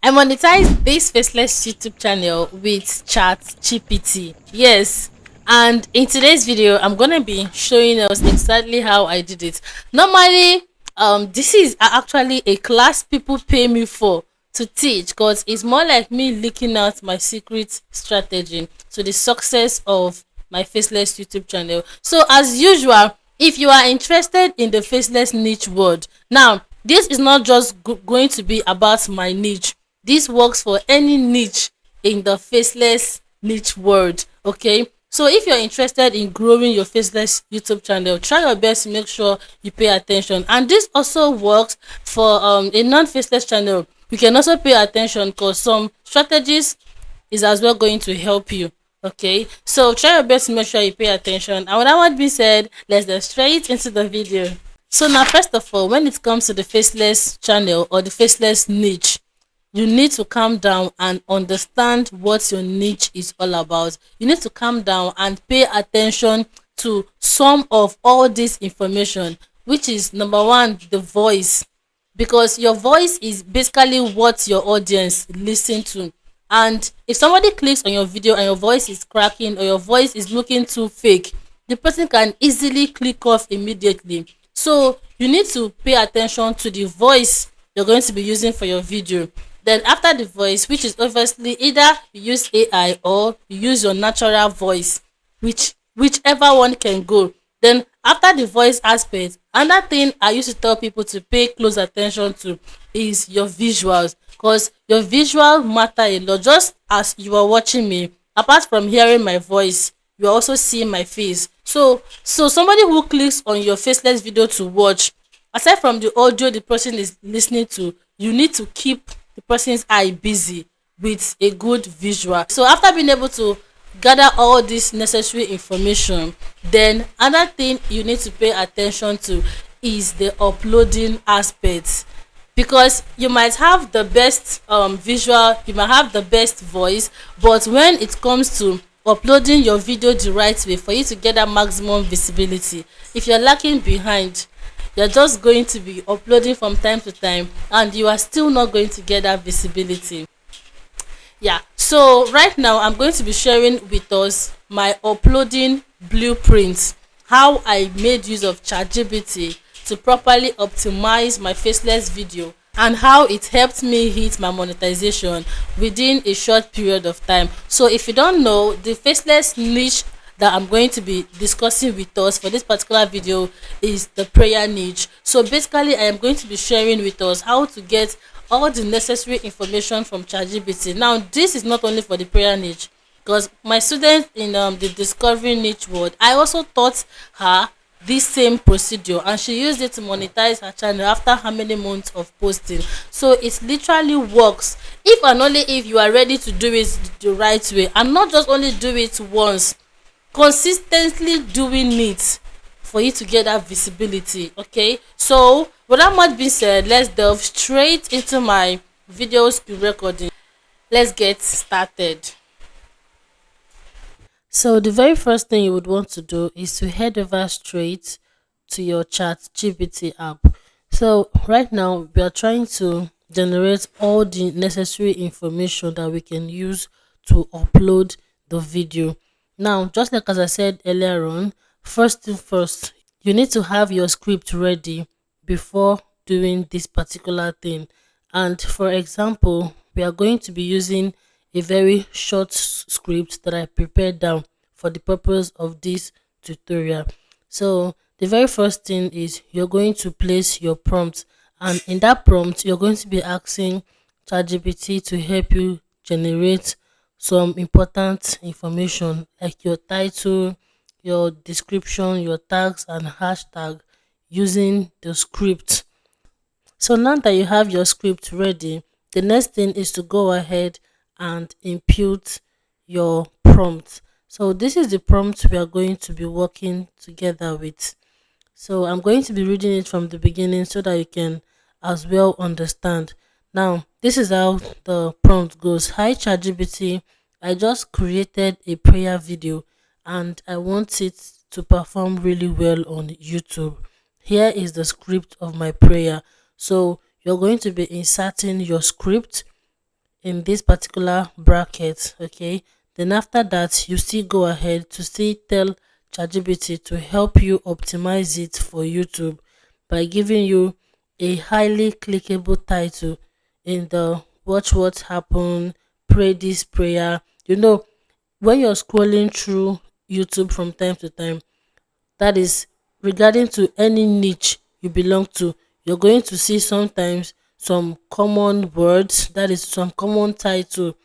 I monetized this Faceless YouTube channel with ChatGPT. Yes. And in today's video, I'm gonna be showing us exactly how I did it. Normally, this is actually a class people pay me for to teach, because it's more like me leaking out my secret strategy to the success of my Faceless YouTube channel. So as usual, if you are interested in the faceless niche world, now this is not just going to be about my niche. This works for any niche in the faceless niche world. Okay, so if you're interested in growing your faceless YouTube channel, try your best to make sure you pay attention. And this also works for a non-faceless channel. You can also pay attention, because some strategies is as well going to help you. Okay, so try your best to make sure you pay attention. And with that one being said, let's get straight into the video. So now, first of all, when it comes to the faceless channel or the faceless niche, you need to calm down and understand what your niche is all about. You need to calm down and pay attention to some of all this information, which is number one, the voice, because your voice is basically what your audience listen to. And if somebody clicks on your video and your voice is cracking or your voice is looking too fake, the person can easily click off immediately. So you need to pay attention to the voice you're going to be using for your video. Then after the voice, which is obviously either you use AI or you use your natural voice, whichever one can go. Then after the voice aspect, another thing I used to tell people to pay close attention to is your visuals, because your visual matter a lot. Just as you are watching me, apart from hearing my voice, you are also seeing my face. So somebody who clicks on your faceless video to watch, aside from the audio the person is listening to, you need to keep the person's eye busy with a good visual. So after being able to gather all this necessary information, then another thing you need to pay attention to is the uploading aspect, because you might have the best visual, you might have the best voice, but when it comes to uploading your video the right way for you to get that maximum visibility, if you're lacking behind, you're just going to be uploading from time to time and you are still not going to get that visibility. Yeah, so right now I'm going to be sharing with us my uploading blueprint, how I made use of ChatGPT to properly optimize my faceless video, and how it helped me hit my monetization within a short period of time. So if you don't know, the faceless niche that I'm going to be discussing with us for this particular video is the prayer niche. So basically I am going to be sharing with us how to get all the necessary information from ChatGPT. Now this is not only for the prayer niche, because my student in the discovery niche world, I also taught her this same procedure and she used it to monetize her channel after how many months of posting. So it literally works if and only if you are ready to do it the right way, and not just only do it once, consistently doing it for you to get that visibility. Okay, so with that much being said, let's delve straight into my video screen recording. Let's get started. So the very first thing you would want to do is to head over straight to your ChatGPT app. So right now we are trying to generate all the necessary information that we can use to upload the video. Now, just like as I said earlier on, first thing first, you need to have your script ready before doing this particular thing. And for example, we are going to be using a very short script that I prepared down for the purpose of this tutorial. So the very first thing is you're going to place your prompt, and in that prompt you're going to be asking ChatGPT to help you generate some important information like your title, your description, your tags and hashtag using the script. So now that you have your script ready, the next thing is to go ahead and input your prompt. So this is the prompt we are going to be working together with. So I'm going to be reading it from the beginning so that you can as well understand. Now, this is how the prompt goes. Hi ChatGPT, I just created a prayer video and I want it to perform really well on YouTube. Here is the script of my prayer. So you're going to be inserting your script in this particular bracket. Okay, then after that you still go ahead to still tell ChatGPT to help you optimize it for YouTube by giving you a highly clickable title in the watch what happen, pray this prayer. When you're scrolling through YouTube from time to time, that is regarding to any niche you belong to, you're going to see sometimes some common words, that is some common title.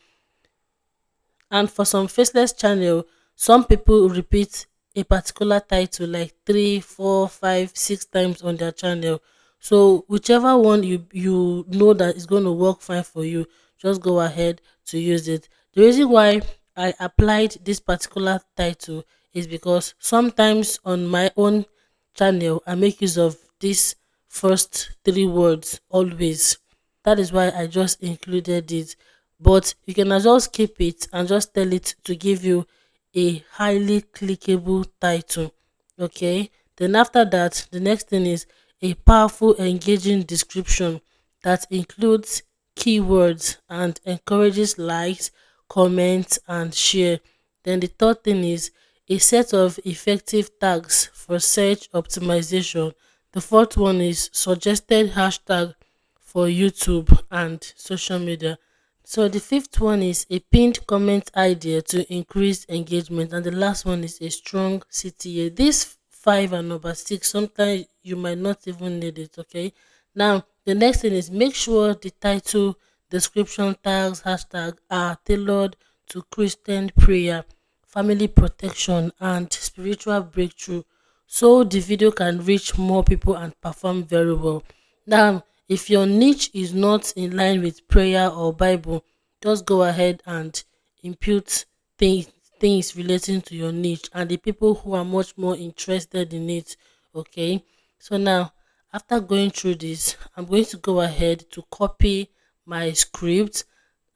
And for some faceless channel, some people repeat a particular title like 3, 4, 5, 6 times on their channel. So whichever one you know that is going to work fine for you, just go ahead to use it. The reason why I applied this particular title is because sometimes on my own channel I make use of these first three words always. That is why I just included it. But you can as well skip it and just tell it to give you a highly clickable title. Okay. Then after that, the next thing is a powerful, engaging description that includes keywords and encourages likes, comments, and share. Then the third thing is a set of effective tags for search optimization. The fourth one is suggested hashtag for YouTube and social media. So the fifth one is a pinned comment idea to increase engagement, and the last one is a strong CTA. These five and number six, sometimes you might not even need it. Okay. Now the next thing is make sure the title, description, tags, hashtag are tailored to Christian prayer, family protection, and spiritual breakthrough, so the video can reach more people and perform very well. Now, if your niche is not in line with prayer or Bible, just go ahead and impute things things relating to your niche and the people who are much more interested in it. Okay. So now, after going through this, I'm going to go ahead to copy my script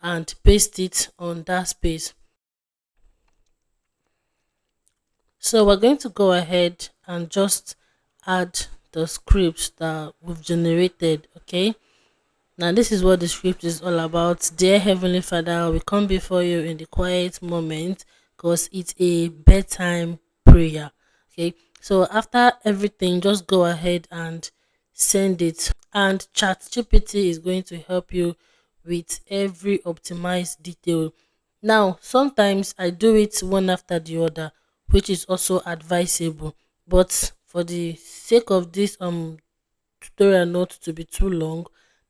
and paste it on that space. So we're going to go ahead and just add the scripts that we've generated. Okay. Now this is what the script is all about. Dear Heavenly Father, we come before you in the quiet moment because it's a bedtime prayer. Okay. So after everything, just go ahead and send it. And ChatGPT is going to help you with every optimized detail. Now, sometimes I do it one after the other, which is also advisable. But for the sake of this tutorial not to be too long,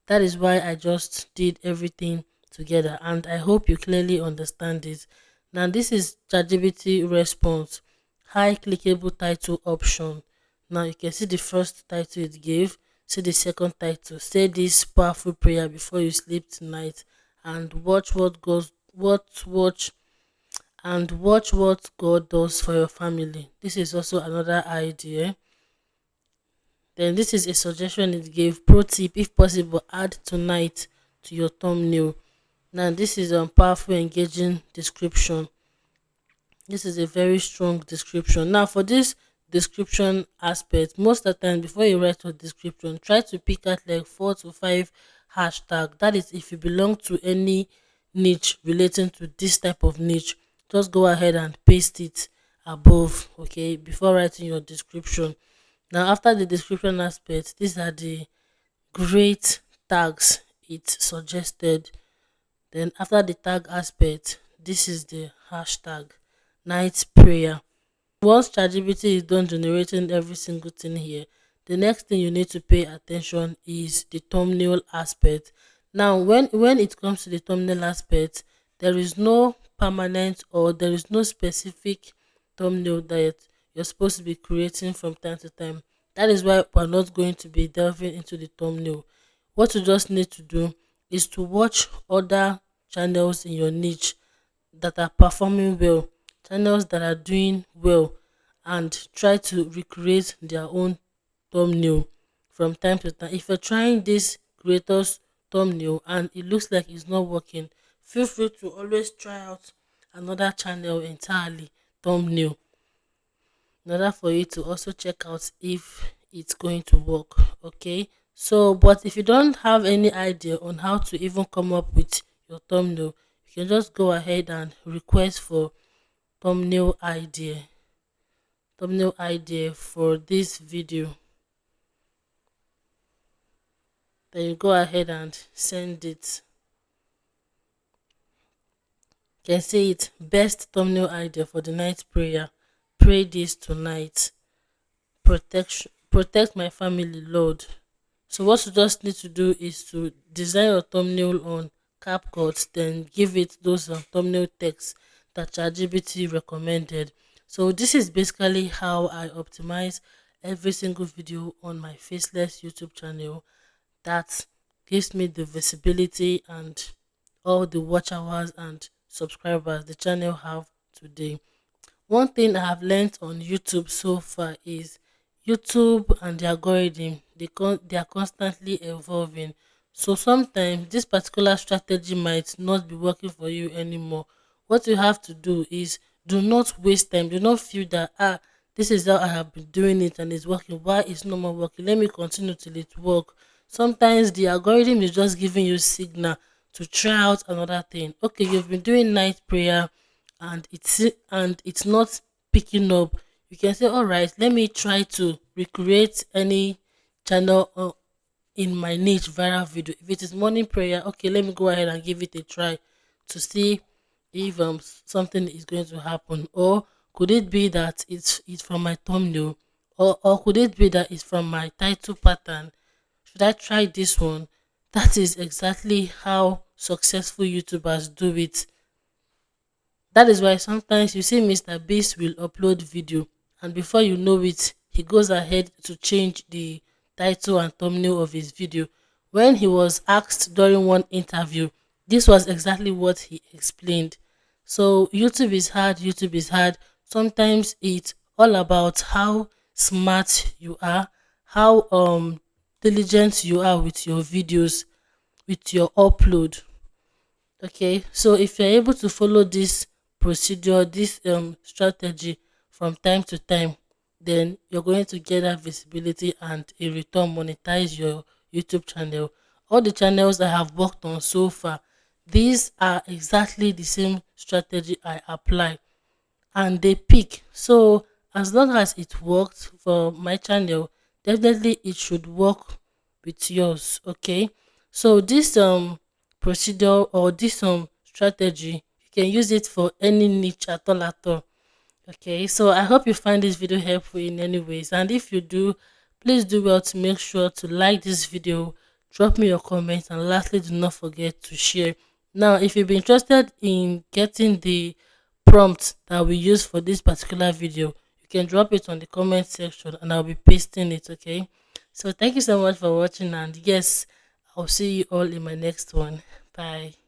that is why I just did everything together, and I hope you clearly understand it. Now this is ChatGPT response, high clickable title option. Now you can see the first title it gave, see the second title, say this powerful prayer before you sleep tonight, and watch what God does for your family. This is also another idea. Then this is a suggestion it gave. Pro tip: if possible, add tonight to your thumbnail. Now this is a powerful, engaging description. This is a very strong description. Now for this description aspect, most of the time before you write your description, try to pick out like 4 to 5 hashtag. That is if you belong to any niche relating to this type of niche. Just go ahead and paste it above, okay, before writing your description. Now after the description aspect, these are the great tags it suggested. Then after the tag aspect, this is the hashtag night prayer. Once ChatGPT is done generating every single thing here, the next thing you need to pay attention is the thumbnail aspect. Now, when it comes to the thumbnail aspect, there is no permanent or there is no specific thumbnail that you're supposed to be creating from time to time. That is why we're not going to be delving into the thumbnail. What you just need to do is to watch other channels in your niche that are performing well, channels that are doing well, and try to recreate their own thumbnail from time to time. If you're trying this creator's thumbnail and it looks like it's not working, feel free to always try out another channel entirely thumbnail in order for you to also check out if it's going to work. Okay. So but if you don't have any idea on how to even come up with your thumbnail, you can just go ahead and request for thumbnail idea for this video. Then you go ahead and send it. You can say it, best thumbnail idea for the night prayer. Pray this tonight. Protect my family, Lord. So what you just need to do is to design your thumbnail on CapCut, then give it those thumbnail text that ChatGPT recommended. So this is basically how I optimize every single video on my Faceless YouTube channel. That gives me the visibility and all the watch hours and subscribers the channel have today. One thing I have learned on YouTube so far is YouTube and the algorithm, they are constantly evolving. So sometimes this particular strategy might not be working for you anymore. What you have to do is, do not waste time. Do not feel that this is how I have been doing it and it's working. Why it's no more working? Let me continue till it work. Sometimes the algorithm is just giving you signal to try out another thing. Okay, you've been doing night prayer and it's not picking up. You can say, all right, let me try to recreate any channel in my niche viral video. If it is morning prayer, okay, let me go ahead and give it a try to see if something is going to happen. Or could it be that it's from my thumbnail, or could it be that it's from my title pattern? Should I try this one? That is exactly how successful YouTubers do it. That is why sometimes you see Mr. Beast will upload video, and before you know it, he goes ahead to change the title and thumbnail of his video. When he was asked during one interview, this was exactly what he explained. So YouTube is hard, YouTube is hard. Sometimes it's all about how smart you are, how diligent you are with your videos, with your upload. Okay, so if you're able to follow this procedure, this strategy from time to time, then you're going to get that visibility and in return monetize your YouTube channel. All the channels I have worked on so far, these are exactly the same strategy I apply and they pick. So as long as it worked for my channel, definitely it should work with yours. Okay. So this procedure or this strategy, you can use it for any niche at all at all. Okay, so I hope you find this video helpful in any ways, and if you do, please do well to make sure to like this video, drop me your comments, and lastly, do not forget to share. Now, if you've been interested in getting the prompt that we use for this particular video, you can drop it on the comment section and I'll be pasting it. Okay, so thank you so much for watching, and yes, I'll see you all in my next one. Bye.